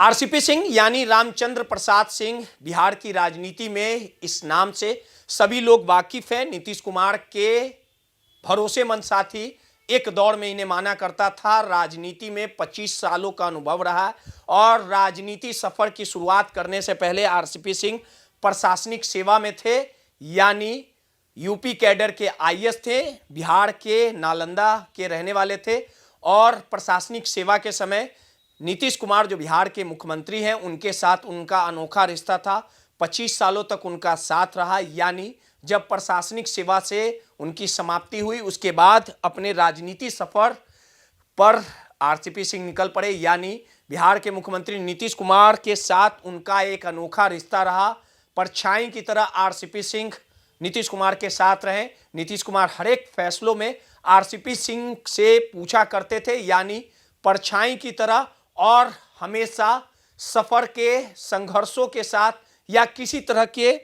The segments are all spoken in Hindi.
आरसीपी सिंह यानी रामचंद्र प्रसाद सिंह बिहार की राजनीति में इस नाम से सभी लोग वाकिफ हैं। नीतीश कुमार के भरोसेमंद साथी, एक दौर में इन्हें माना करता था। राजनीति में 25 सालों का अनुभव रहा और राजनीति सफर की शुरुआत करने से पहले आरसीपी सिंह प्रशासनिक सेवा में थे, यानी यूपी कैडर के आईएएस थे। बिहार के नालंदा के रहने वाले थे और प्रशासनिक सेवा के समय नीतीश कुमार जो बिहार के मुख्यमंत्री हैं उनके साथ उनका अनोखा रिश्ता था। 25 सालों तक उनका साथ रहा, यानी जब प्रशासनिक सेवा से उनकी समाप्ति हुई उसके बाद अपने राजनीति सफर पर आरसीपी सिंह निकल पड़े, यानी बिहार के मुख्यमंत्री नीतीश कुमार के साथ उनका एक अनोखा रिश्ता रहा। परछाई की तरह आरसीपी सिंह नीतीश कुमार के साथ रहे। नीतीश कुमार हर एक फैसलों में आरसीपी सिंह से पूछा करते थे, यानी परछाई की तरह, और हमेशा सफर के संघर्षों के साथ या किसी तरह के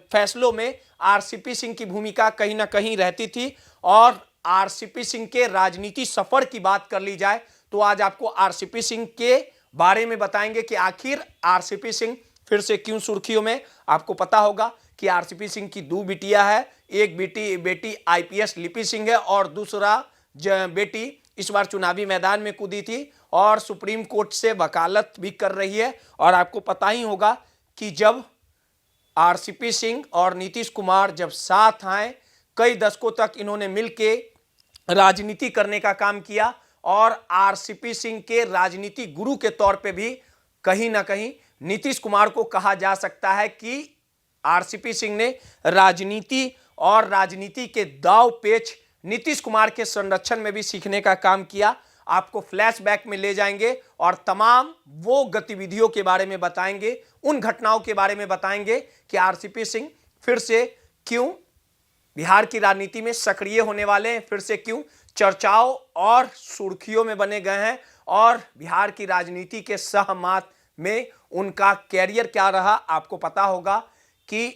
फैसलों में आरसीपी सिंह की भूमिका कहीं ना कहीं रहती थी। और आरसीपी सिंह के राजनीति सफर की बात कर ली जाए तो आज आपको आरसीपी सिंह के बारे में बताएंगे कि आखिर आरसीपी सिंह फिर से क्यों सुर्खियों में। आपको पता होगा कि आरसीपी सिंह की 2 बिटियां है। एक बेटी आईपीएस लिपि सिंह है और दूसरा बेटी इस बार चुनावी मैदान में कूदी थी और सुप्रीम कोर्ट से वकालत भी कर रही है। और आपको पता ही होगा कि जब आरसीपी सिंह और नीतीश कुमार जब साथ आए, कई दशकों तक इन्होंने मिलके राजनीति करने का काम किया और आरसीपी सिंह के राजनीति गुरु के तौर पे भी कहीं ना कहीं नीतीश कुमार को कहा जा सकता है कि आरसीपी सिंह ने राजनीति और राजनीति के दांव पेच नीतीश कुमार के संरक्षण में भी सीखने का काम किया। आपको फ्लैशबैक में ले जाएंगे और तमाम वो गतिविधियों के बारे में बताएंगे, उन घटनाओं के बारे में बताएंगे कि आरसीपी सिंह फिर से क्यों बिहार की राजनीति में सक्रिय होने वाले हैं, फिर से क्यों चर्चाओं और सुर्खियों में बने गए हैं और बिहार की राजनीति के सहमात में उनका कैरियर क्या रहा। आपको पता होगा कि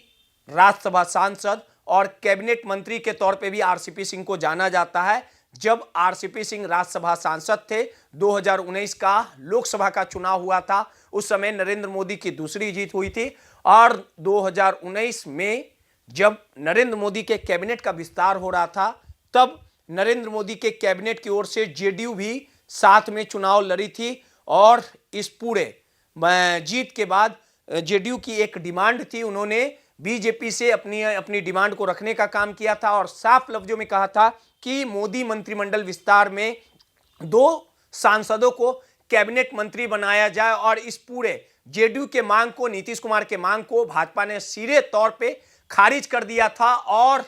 राज्यसभा सांसद और कैबिनेट मंत्री के तौर पे भी आरसीपी सिंह को जाना जाता है। जब आरसीपी सिंह राज्यसभा सांसद थे, 2019 का लोकसभा का चुनाव हुआ था, उस समय नरेंद्र मोदी की दूसरी जीत हुई थी और 2019 में जब नरेंद्र मोदी के कैबिनेट का विस्तार हो रहा था, तब नरेंद्र मोदी के कैबिनेट की ओर से जेडीयू भी साथ में चुनाव लड़ी थी और इस पूरे जीत के बाद जेडीयू की एक डिमांड थी, उन्होंने बीजेपी से अपनी डिमांड को रखने का काम किया था और साफ लफ्जों में कहा था कि मोदी मंत्रिमंडल विस्तार में 2 सांसदों को कैबिनेट मंत्री बनाया जाए। और इस पूरे जेडीयू के मांग को, नीतीश कुमार के मांग को भाजपा ने सीधे तौर पे खारिज कर दिया था और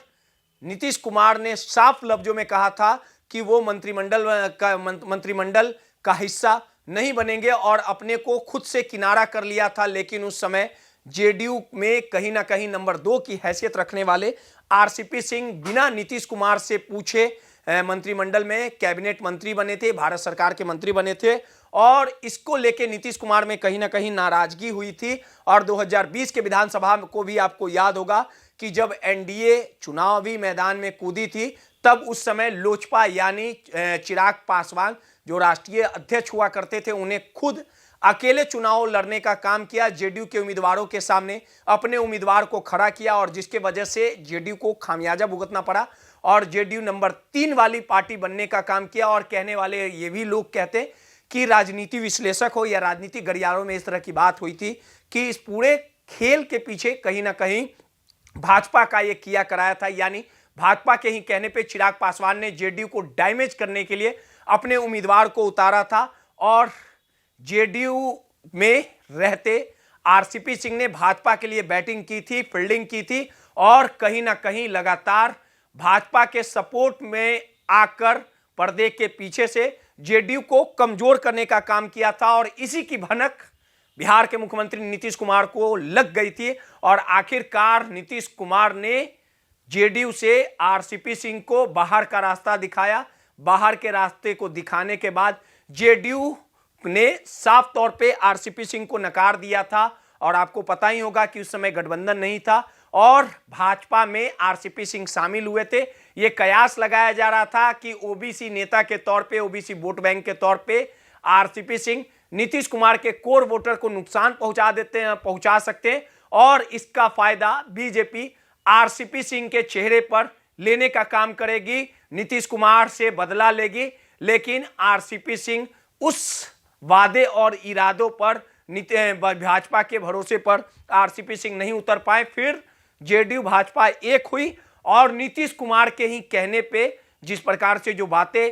नीतीश कुमार ने साफ लफ्जों में कहा था कि वो मंत्रिमंडल का हिस्सा नहीं बनेंगे और अपने को खुद से किनारा कर लिया था। लेकिन उस समय जेडीयू में कहीं ना कहीं नंबर 2 की हैसियत रखने वाले आरसीपी सिंह बिना नीतीश कुमार से पूछे मंत्रिमंडल में कैबिनेट मंत्री बने थे, भारत सरकार के मंत्री बने थे और इसको लेके नीतीश कुमार में कहीं ना कहीं नाराजगी हुई थी। और 2020 के विधानसभा को भी आपको याद होगा कि जब एनडीए चुनावी मैदान में कूदी थी, तब उस समय लोजपा यानी चिराग पासवान जो राष्ट्रीय अध्यक्ष हुआ करते थे, उन्हें खुद अकेले चुनाव लड़ने का काम किया, जेडीयू के उम्मीदवारों के सामने अपने उम्मीदवार को खड़ा किया और जिसके वजह से जेडीयू को खामियाजा भुगतना पड़ा और जेडीयू नंबर 3 वाली पार्टी बनने का काम किया। और कहने वाले ये भी लोग कहते कि राजनीति विश्लेषक हो या राजनीतिक गलियारों में इस तरह की बात हुई थी कि इस पूरे खेल के पीछे कहीं ना कहीं भाजपा का ये किया कराया था, यानी भाजपा के ही कहने पर चिराग पासवान ने जेडीयू को डैमेज करने के लिए अपने उम्मीदवार को उतारा था और जेडीयू में रहते आरसीपी सिंह ने भाजपा के लिए बैटिंग की थी, फील्डिंग की थी और कहीं ना कहीं लगातार भाजपा के सपोर्ट में आकर पर्दे के पीछे से जेडीयू को कमजोर करने का काम किया था। और इसी की भनक बिहार के मुख्यमंत्री नीतीश कुमार को लग गई थी और आखिरकार नीतीश कुमार ने जेडीयू से आरसीपी सिंह को बाहर का रास्ता दिखाया। बाहर के रास्ते को दिखाने के बाद जेडीयू ने साफ तौर पे आरसीपी सिंह को नकार दिया था और आपको पता ही होगा कि उस समय गठबंधन नहीं था और भाजपा में आरसीपी सिंह शामिल हुए थे। यह कयास लगाया जा रहा था कि ओबीसी नेता के तौर पे, ओबीसी वोट बैंक के तौर पे आरसीपी सिंह नीतीश कुमार के कोर वोटर को नुकसान पहुंचा सकते हैं और इसका फायदा बीजेपी आरसीपी सिंह के चेहरे पर लेने का काम करेगी, नीतीश कुमार से बदला लेगी। लेकिन आरसीपी सिंह उस वादे और इरादों पर भाजपा के भरोसे पर आरसीपी सिंह नहीं उतर पाए। फिर जेडीयू भाजपा एक हुई और नीतीश कुमार के ही कहने पे जिस प्रकार से जो बातें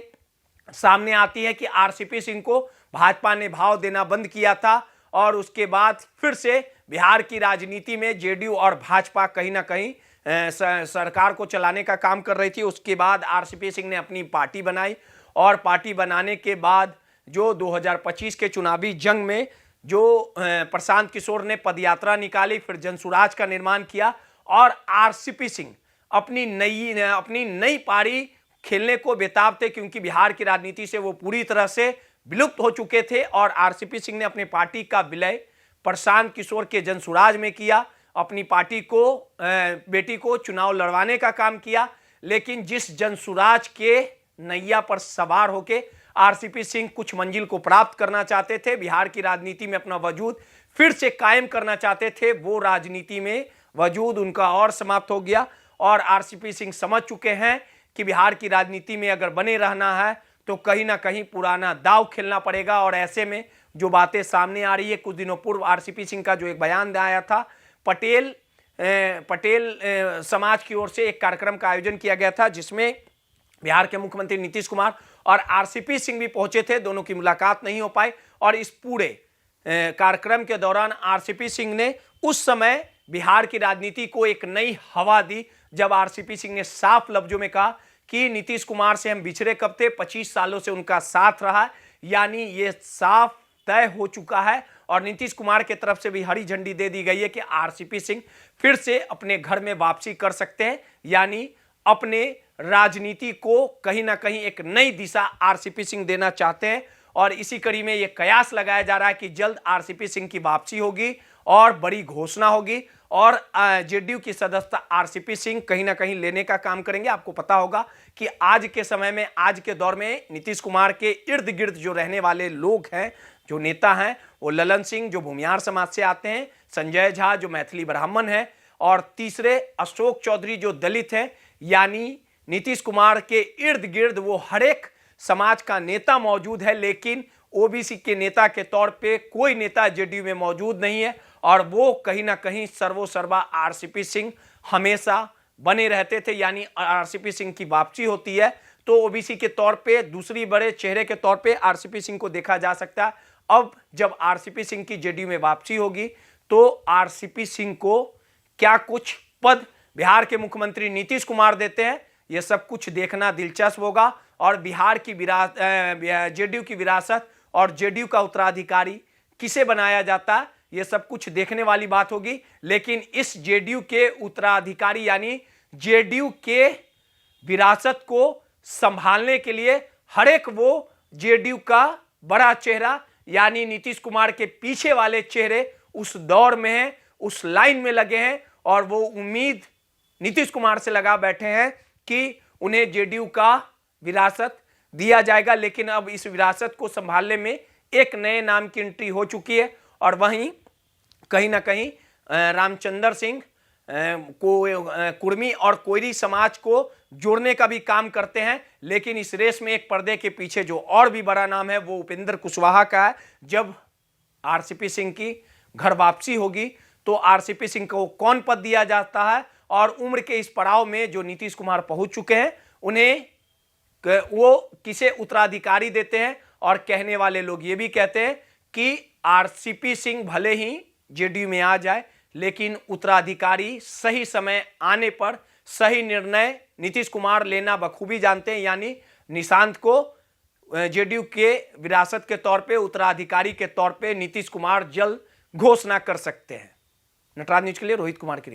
सामने आती है कि आरसीपी सिंह को भाजपा ने भाव देना बंद किया था और उसके बाद फिर से बिहार की राजनीति में जेडीयू और भाजपा कहीं ना कहीं सरकार को चलाने का काम कर रही थी। उसके बाद आरसीपी सिंह ने अपनी पार्टी बनाई और पार्टी बनाने के बाद जो 2025 के चुनावी जंग में जो प्रशांत किशोर ने पदयात्रा निकाली, फिर जनसुराज का निर्माण किया और आरसीपी सिंह अपनी नई पारी खेलने को बेताब थे, क्योंकि बिहार की राजनीति से वो पूरी तरह से विलुप्त हो चुके थे। और आरसीपी सिंह ने अपनी पार्टी का विलय प्रशांत किशोर के जनसुराज में किया, अपनी पार्टी को बेटी को चुनाव लड़वाने का काम किया। लेकिन जिस जनसुराज के नैया पर सवार होके आरसीपी सिंह कुछ मंजिल को प्राप्त करना चाहते थे, बिहार की राजनीति में अपना वजूद फिर से कायम करना चाहते थे, वो राजनीति में वजूद उनका और समाप्त हो गया। और आरसीपी सिंह समझ चुके हैं कि बिहार की राजनीति में अगर बने रहना है तो कहीं ना कहीं पुराना दांव खेलना पड़ेगा। और ऐसे में जो बातें सामने आ रही है, कुछ दिनों पूर्व आरसीपी सिंह का जो एक बयान आया था, पटेल समाज की ओर से एक कार्यक्रम का आयोजन किया गया था जिसमें बिहार के मुख्यमंत्री नीतीश कुमार और आरसीपी सिंह भी पहुंचे थे। दोनों की मुलाकात नहीं हो पाई और इस पूरे कार्यक्रम के दौरान आरसीपी सिंह ने उस समय बिहार की राजनीति को एक नई हवा दी, जब आरसीपी सिंह ने साफ लफ्जों में कहा कि नीतीश कुमार से हम बिछड़े कब थे, 25 सालों से उनका साथ रहा, यानी ये साफ तय हो चुका है। और नीतीश कुमार की तरफ से भी हरी झंडी दे दी गई है कि आरसीपी सिंह फिर से अपने घर में वापसी कर सकते हैं, यानी अपने राजनीति को कहीं ना कहीं एक नई दिशा आरसीपी सिंह देना चाहते हैं। और इसी कड़ी में यह कयास लगाया जा रहा है कि जल्द आरसीपी सिंह की वापसी होगी और बड़ी घोषणा होगी और जेडीयू की सदस्यता आरसीपी सिंह कहीं ना कहीं लेने का काम करेंगे। आपको पता होगा कि आज के समय में, आज के दौर में नीतीश कुमार के इर्द गिर्द जो रहने वाले लोग हैं, जो नेता हैं, वो ललन सिंह जो भूमिहार समाज से आते हैं, संजय झा जो मैथिली ब्राह्मण है और तीसरे अशोक चौधरी जो दलित हैं। यानी नीतीश कुमार के इर्द गिर्द वो हर एक समाज का नेता मौजूद है, लेकिन ओबीसी के नेता के तौर पे कोई नेता जेडीयू में मौजूद नहीं है। और वो कहीं ना कहीं सर्वोसर्वा आरसीपी सिंह हमेशा बने रहते थे, यानी आरसीपी सिंह की वापसी होती है तो ओबीसी के तौर पे दूसरी बड़े चेहरे के तौर पे आरसीपी सिंह को देखा जा सकता है। अब जब आरसीपी सिंह की जेडीयू में वापसी होगी तो आरसीपी सिंह को क्या कुछ पद बिहार के मुख्यमंत्री नीतीश कुमार देते हैं, यह सब कुछ देखना दिलचस्प होगा। और बिहार की जेडीयू की विरासत और जेडीयू का उत्तराधिकारी किसे बनाया जाता है, यह सब कुछ देखने वाली बात होगी। लेकिन इस जेडीयू के उत्तराधिकारी यानी जेडीयू के विरासत को संभालने के लिए हर एक वो जेडीयू का बड़ा चेहरा यानी नीतीश कुमार के पीछे वाले चेहरे उस दौर में हैं, उस लाइन में लगे हैं और वो उम्मीद नीतीश कुमार से लगा बैठे हैं कि उन्हें जेडीयू का विरासत दिया जाएगा। लेकिन अब इस विरासत को संभालने में एक नए नाम की एंट्री हो चुकी है और वहीं कहीं ना कहीं रामचंद्र सिंह को कुर्मी और कोयरी समाज को जोड़ने का भी काम करते हैं। लेकिन इस रेस में एक पर्दे के पीछे जो और भी बड़ा नाम है वो उपेंद्र कुशवाहा का है। जब आरसीपी सिंह की घर वापसी होगी तो आरसीपी सिंह को कौन पद दिया जाता है और उम्र के इस पड़ाव में जो नीतीश कुमार पहुंच चुके हैं उन्हें वो किसे उत्तराधिकारी देते हैं। और कहने वाले लोग ये भी कहते हैं कि आरसीपी सिंह भले ही जेडीयू में आ जाए, लेकिन उत्तराधिकारी सही समय आने पर सही निर्णय नीतीश कुमार लेना बखूबी जानते हैं। यानी निशांत को जेडीयू के विरासत के तौर पे, उत्तराधिकारी के तौर पे नीतीश कुमार जल्द घोषणा कर सकते हैं। नटराज न्यूज के लिए रोहित कुमार की रिपोर्ट।